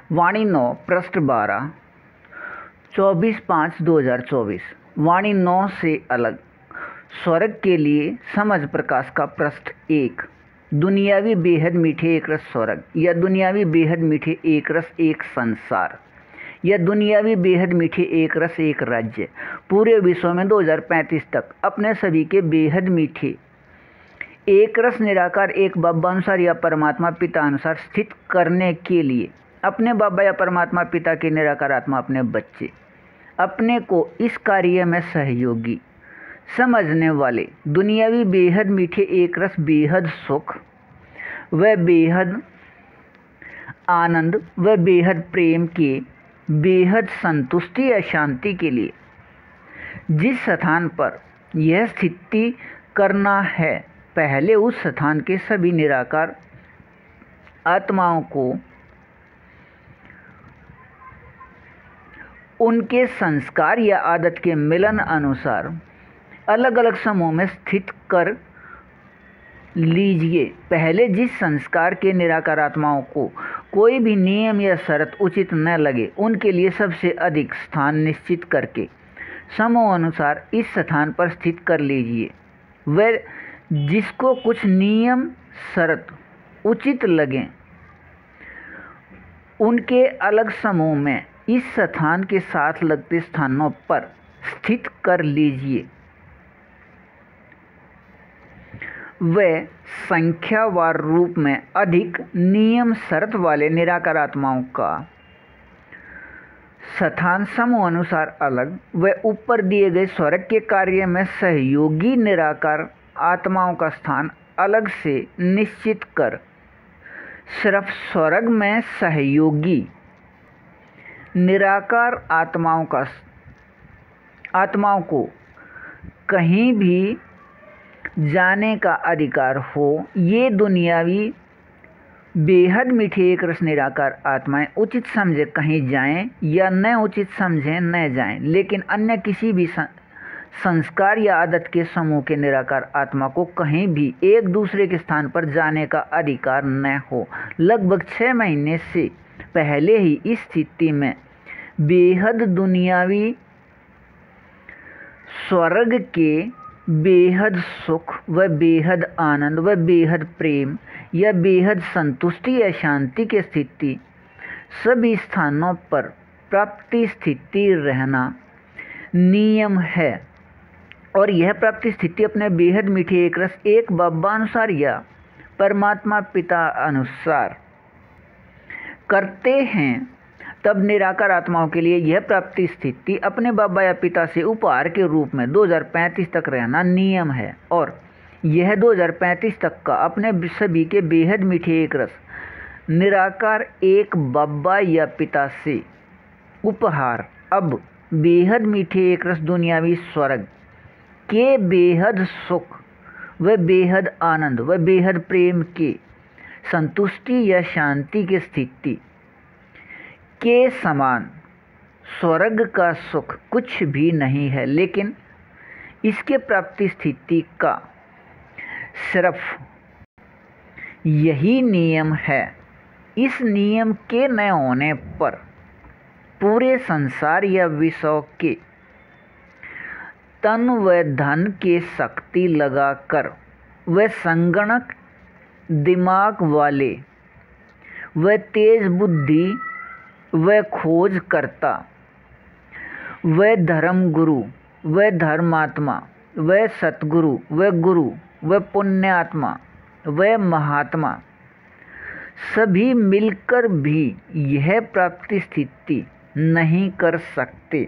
वाणी 9 पृष्ठ 12 24/5/2024। वाणी 9 से अलग स्वर्ग के लिए समझ प्रकाश का पृष्ठ 1। दुनियावी बेहद मीठे एक रस स्वर्ग, या दुनियावी बेहद मीठे एक रस एक संसार, या दुनियावी बेहद मीठे एक रस एक राज्य पूरे विश्व में 2035 तक अपने सभी के बेहद मीठे एक रस निराकार एक बाबा अनुसार या परमात्मा पिता अनुसार स्थित करने के लिए अपने बाबा या परमात्मा पिता के निराकार आत्मा अपने बच्चे अपने को इस कार्य में सहयोगी समझने वाले दुनियावी बेहद मीठे एक रस बेहद सुख व बेहद आनंद व बेहद प्रेम के बेहद संतुष्टि या शांति के लिए जिस स्थान पर यह स्थिति करना है, पहले उस स्थान के सभी निराकार आत्माओं को उनके संस्कार या आदत के मिलन अनुसार अलग अलग समूह में स्थित कर लीजिए। पहले जिस संस्कार के निराकार आत्माओं को कोई भी नियम या शर्त उचित न लगे, उनके लिए सबसे अधिक स्थान निश्चित करके समूह अनुसार इस स्थान पर स्थित कर लीजिए। वह जिसको कुछ नियम शर्त उचित लगें, उनके अलग समूह में इस स्थान के साथ लगते स्थानों पर स्थित कर लीजिए। वह संख्यावार रूप में अधिक नियम शर्त वाले निराकार आत्माओं का स्थान समूह अनुसार अलग व ऊपर दिए गए स्वर्ग के कार्य में सहयोगी निराकार आत्माओं का स्थान अलग से निश्चित कर सिर्फ स्वर्ग में सहयोगी निराकार आत्माओं को कहीं भी जाने का अधिकार हो। ये दुनियावी बेहद मीठे एक रस निराकार आत्माएं उचित समझे कहीं जाएं या न उचित समझें न जाएं, लेकिन अन्य किसी भी संस्कार या आदत के समूह के निराकार आत्मा को कहीं भी एक दूसरे के स्थान पर जाने का अधिकार न हो। लगभग 6 महीने से पहले ही इस स्थिति में बेहद दुनियावी स्वर्ग के बेहद सुख व बेहद आनंद व बेहद प्रेम या बेहद संतुष्टि या शांति की स्थिति सभी स्थानों पर प्राप्ति स्थिति रहना नियम है। और यह प्राप्ति स्थिति अपने बेहद मीठे एक रस एक बाबा अनुसार या परमात्मा पिता अनुसार करते हैं, तब निराकार आत्माओं के लिए यह प्राप्ति स्थिति अपने बाबा या पिता से उपहार के रूप में 2035 तक रहना नियम है। और यह 2035 तक का अपने सभी के बेहद मीठे एक रस निराकार एक बाबा या पिता से उपहार अब बेहद मीठे एक रस दुनियावी स्वर्ग के बेहद सुख व बेहद आनंद व बेहद प्रेम के संतुष्टि या शांति की स्थिति के समान स्वर्ग का सुख कुछ भी नहीं है, लेकिन इसके प्राप्ति स्थिति का सिर्फ यही नियम है। इस नियम के न होने पर पूरे संसार या विश्व के तन व धन के शक्ति लगाकर व संगणक दिमाग वाले व तेज बुद्धि व खोज करता व धर्म गुरु व धर्मात्मा व सतगुरु व गुरु व पुण्यात्मा व महात्मा सभी मिलकर भी यह प्राप्ति स्थिति नहीं कर सकते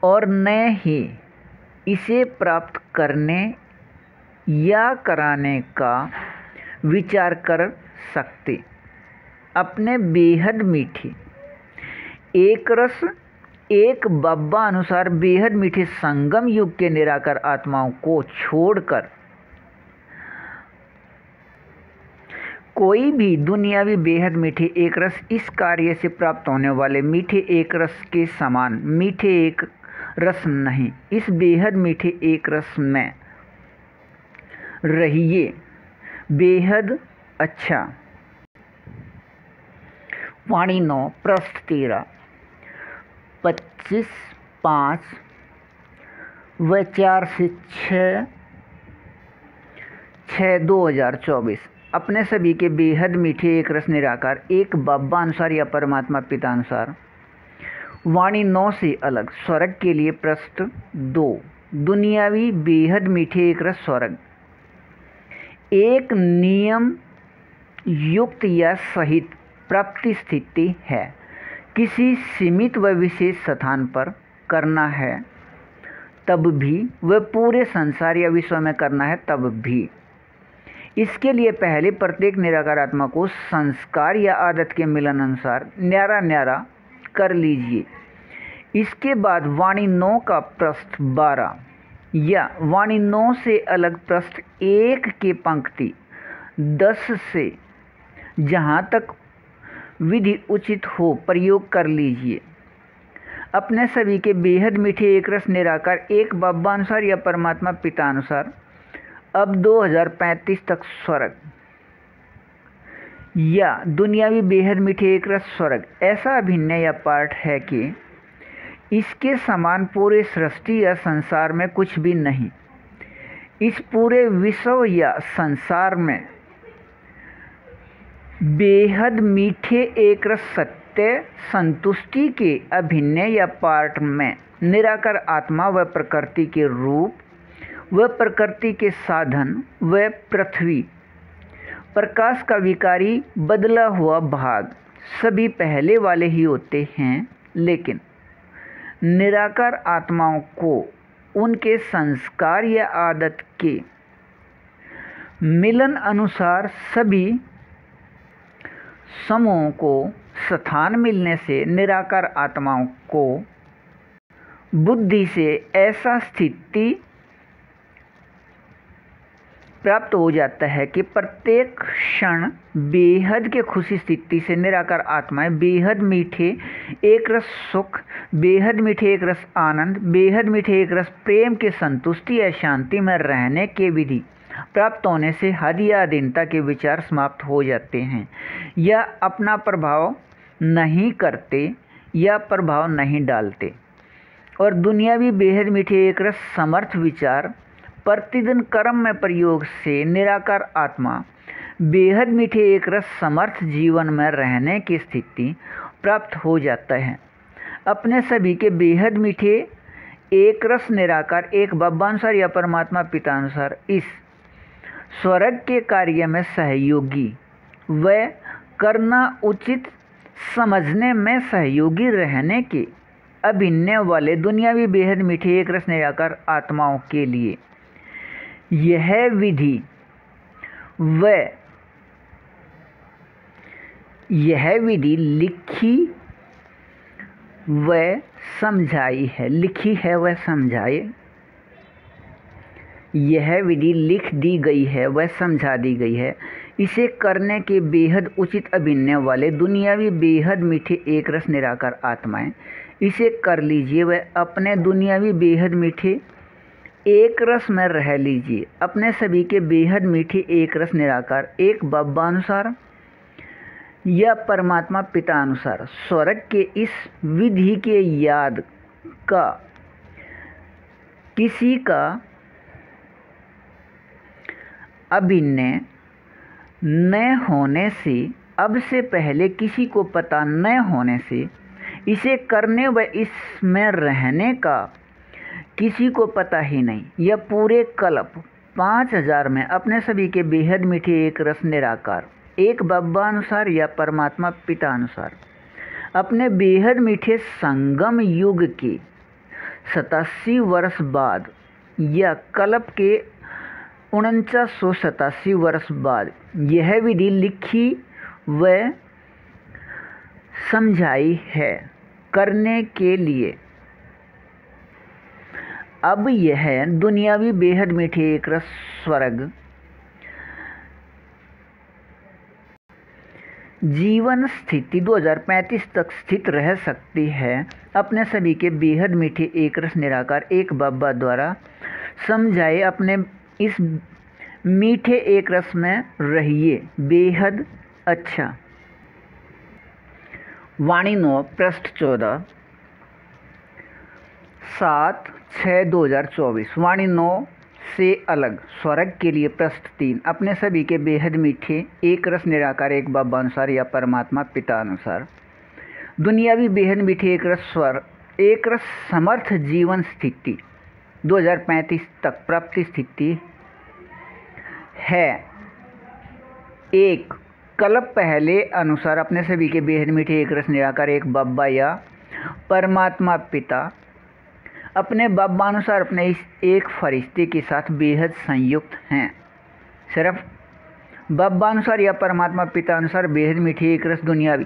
और न ही इसे प्राप्त करने या कराने का विचार कर सकते। अपने बेहद मीठे एक रस एक बाबा अनुसार बेहद मीठे संगम युग के निराकार आत्माओं को छोड़कर कोई भी दुनियावी बेहद मीठे एक रस इस कार्य से प्राप्त होने वाले मीठे एक रस के समान मीठे एक रस नहीं। इस बेहद मीठे एक रस में रहिए। बेहद अच्छा वाणी 9 पृष्ठ 13 25/5 व 4 से 6/2024। अपने सभी के बेहद मीठे एक रस निराकार एक बाबा अनुसार या परमात्मा पिता अनुसार। वाणी 9 से अलग स्वर्ग के लिए पृष्ठ 2 दुनियावी बेहद मीठे एक रस स्वर्ग एक नियम युक्त या सहित प्राप्ति स्थिति है। किसी सीमित व विशेष स्थान पर करना है तब भी, वह पूरे संसार या विश्व में करना है तब भी। इसके लिए पहले प्रत्येक निराकार आत्मा को संस्कार या आदत के मिलन अनुसार न्यारा न्यारा कर लीजिए। इसके बाद वाणी 9 का पृष्ठ 12 या वाणी 9 से अलग पृष्ठ 1 के पंक्ति 10 से जहाँ तक विधि उचित हो प्रयोग कर लीजिए। अपने सभी के बेहद मीठे एक रस निराकार एक बाबा अनुसार या परमात्मा पिता अनुसार अब 2035 तक स्वर्ग या दुनियावी बेहद मीठे एक रस स्वर्ग ऐसा अभिनय या पाठ है कि इसके समान पूरे सृष्टि या संसार में कुछ भी नहीं। इस पूरे विश्व या संसार में बेहद मीठे एक रस सत्य संतुष्टि के अभिनय या पाठ में निराकार आत्मा व प्रकृति के रूप व प्रकृति के साधन व पृथ्वी प्रकाश का विकारी बदला हुआ भाग सभी पहले वाले ही होते हैं, लेकिन निराकार आत्माओं को उनके संस्कार या आदत के मिलन अनुसार सभी समूहों को स्थान मिलने से निराकार आत्माओं को बुद्धि से ऐसा स्थिति प्राप्त हो जाता है कि प्रत्येक क्षण बेहद के खुशी स्थिति से निराकार आत्माएं बेहद मीठे एक रस सुख, बेहद मीठे एक रस आनंद, बेहद मीठे एक रस प्रेम के संतुष्टि या शांति में रहने के विधि प्राप्त होने से हद या अधीनता के विचार समाप्त हो जाते हैं या अपना प्रभाव नहीं करते या प्रभाव नहीं डालते और दुनियावी बेहद मीठे एक रस समर्थ विचार प्रतिदिन कर्म में प्रयोग से निराकार आत्मा बेहद मीठे एक रस समर्थ जीवन में रहने की स्थिति प्राप्त हो जाता है। अपने सभी के बेहद मीठे एक रस निराकार एक बाबा अनुसार या परमात्मा पिता अनुसार इस स्वर्ग के कार्य में सहयोगी व करना उचित समझने में सहयोगी रहने के अभिनय वाले दुनियावी बेहद मीठे एक रस निराकार आत्माओं के लिए यह विधि लिखी व समझाई है। यह विधि लिख दी गई है व समझा दी गई है। इसे करने के बेहद उचित अभिनय वाले दुनियावी बेहद मीठे एक रस निराकार आत्माएं इसे कर लीजिए व अपने दुनियावी बेहद मीठे एक रस में रह लीजिए। अपने सभी के बेहद मीठे एक रस निराकार एक बाबा अनुसार या परमात्मा पिता अनुसार स्वर्ग के इस विधि के याद का किसी का अभिनय न होने से, अब से पहले किसी को पता न होने से, इसे करने व इसमें रहने का किसी को पता ही नहीं। यह पूरे कल्प 5000 में अपने सभी के बेहद मीठे एक रस निराकार एक बाबा अनुसार या परमात्मा पिता अनुसार अपने बेहद मीठे संगम युग के 87 वर्ष बाद या कल्प के 4987 वर्ष बाद यह विधि लिखी व समझाई है करने के लिए। अब यह दुनियावी बेहद मीठे एक रस स्वर्ग जीवन स्थिति 2035 तक स्थित रह सकती है। अपने सभी के बेहद मीठे एक रस निराकार एक बाबा द्वारा समझाए अपने इस मीठे एक रस में रहिए। बेहद अच्छा। वाणी 9 पृष्ठ 14 7/6/2024। वाणी 9 से अलग स्वर्ग के लिए पृष्ठ 3। अपने सभी के बेहद मीठे एक रस निराकार एक बाबा अनुसार या परमात्मा पिता अनुसार दुनियावी बेहद मीठे एक रस समर्थ जीवन स्थिति 2035 तक प्राप्ति स्थिति है। एक कल्प पहले अनुसार अपने सभी के बेहद मीठे एक रस निराकार एक बाबा या परमात्मा पिता अपने बाबा अनुसार अपने इस एक फरिश्ते के साथ बेहद संयुक्त हैं। सिर्फ बाबा अनुसार या परमात्मा पिता अनुसार बेहद मीठे एक रस दुनियावी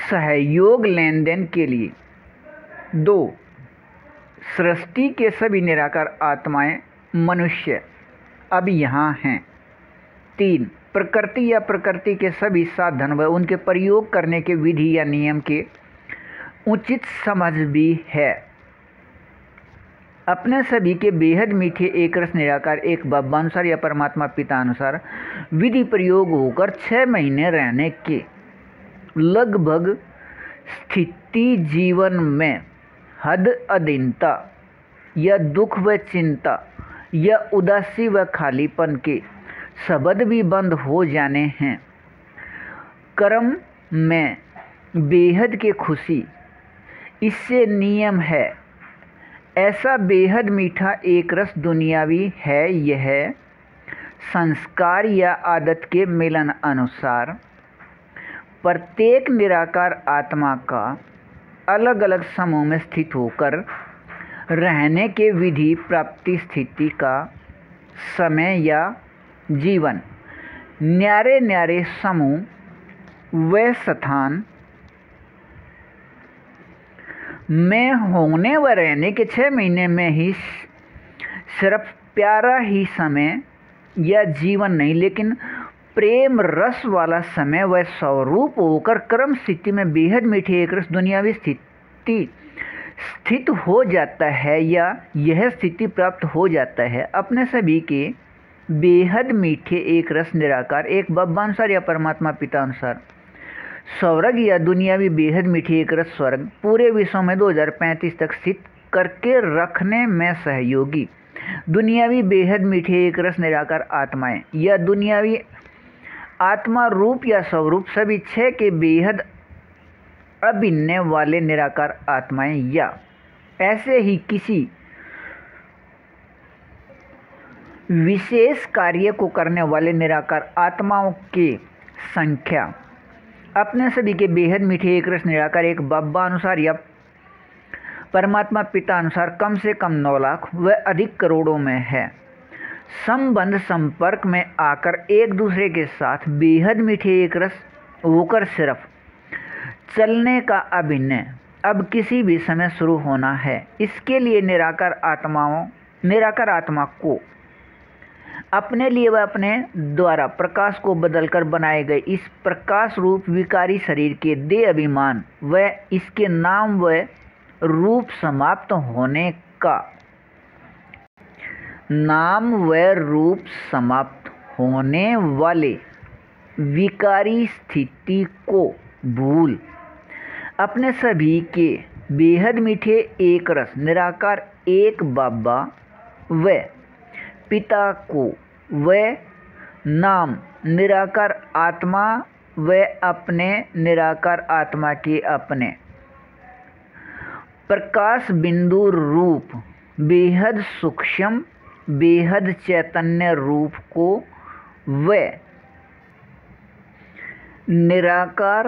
सहयोग लेन देन के लिए। 2 सृष्टि के सभी निराकार आत्माएं मनुष्य अब यहाँ हैं। 3 प्रकृति या प्रकृति के सभी साधन व उनके प्रयोग करने के विधि या नियम के उचित समझ भी है। अपने सभी के बेहद मीठे एक रस निराकार एक बाबा अनुसार या परमात्मा पिता अनुसार विधि प्रयोग होकर 6 महीने रहने के लगभग स्थिति जीवन में हद अधीनता या दुख व चिंता या उदासी व खालीपन के शब्द भी बंद हो जाने हैं। कर्म में बेहद के खुशी इससे नियम है। ऐसा बेहद मीठा एक रस दुनियावी है। यह संस्कार या आदत के मिलन अनुसार प्रत्येक निराकार आत्मा का अलग अलग समूह में स्थित होकर रहने के विधि प्राप्ति स्थिति का समय या जीवन न्यारे न्यारे समूह व स्थान में होने व रहने के 6 महीने में ही सिर्फ प्यारा ही समय या जीवन नहीं लेकिन प्रेम रस वाला समय व स्वरूप होकर कर्म स्थिति में बेहद मीठे एक रस दुनियावी स्थित हो जाता है या यह स्थिति प्राप्त हो जाता है। अपने सभी के बेहद मीठे एक रस निराकार एक बाबा अनुसार या परमात्मा पिता अनुसार स्वर्ग या दुनियावी बेहद मीठे एक रस स्वर्ग पूरे विश्व में 2035 तक स्थित करके रखने में सहयोगी दुनियावी बेहद मीठे एक रस निराकार आत्माएं या दुनियावी आत्मा रूप या स्वरूप सभी 6 के बेहद अभिन्न वाले निराकार आत्माएं या ऐसे ही किसी विशेष कार्य को करने वाले निराकार आत्माओं की संख्या अपने सभी के बेहद मीठे एक रस निराकार एक बाबा अनुसार या परमात्मा पिता अनुसार कम से कम 9 लाख व अधिक करोड़ों में है। संबंध संपर्क में आकर एक दूसरे के साथ बेहद मीठे एक रस होकर सिर्फ चलने का अभिनय अब किसी भी समय शुरू होना है। इसके लिए निराकार आत्मा को अपने लिए व अपने द्वारा प्रकाश को बदलकर बनाए गए इस प्रकाश रूप विकारी शरीर के देह अभिमान व इसके नाम व रूप समाप्त होने का नाम व रूप समाप्त होने वाले विकारी स्थिति को भूल अपने सभी के बेहद मीठे एक रस निराकार एक बाबा व पिता को व नाम निराकार आत्मा व अपने निराकार आत्मा के अपने प्रकाश बिंदु रूप बेहद सूक्ष्म बेहद चैतन्य रूप को व निराकार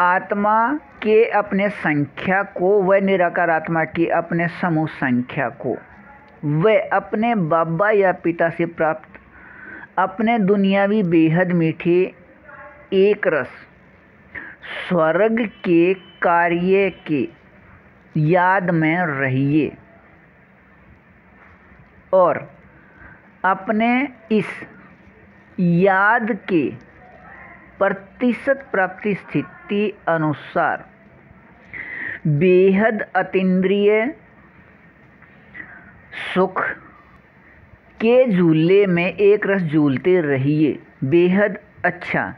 आत्मा के अपने संख्या को व निराकार आत्मा की अपने समूह संख्या को व अपने बाबा या पिता से प्राप्त अपने दुनियावी बेहद मीठे एक रस स्वर्ग के कार्य के याद में रहिए और अपने इस याद के प्रतिशत प्राप्ति स्थिति अनुसार बेहद अतीन्द्रिय सुख के झूले में एक रस झूलते रहिए। बेहद अच्छा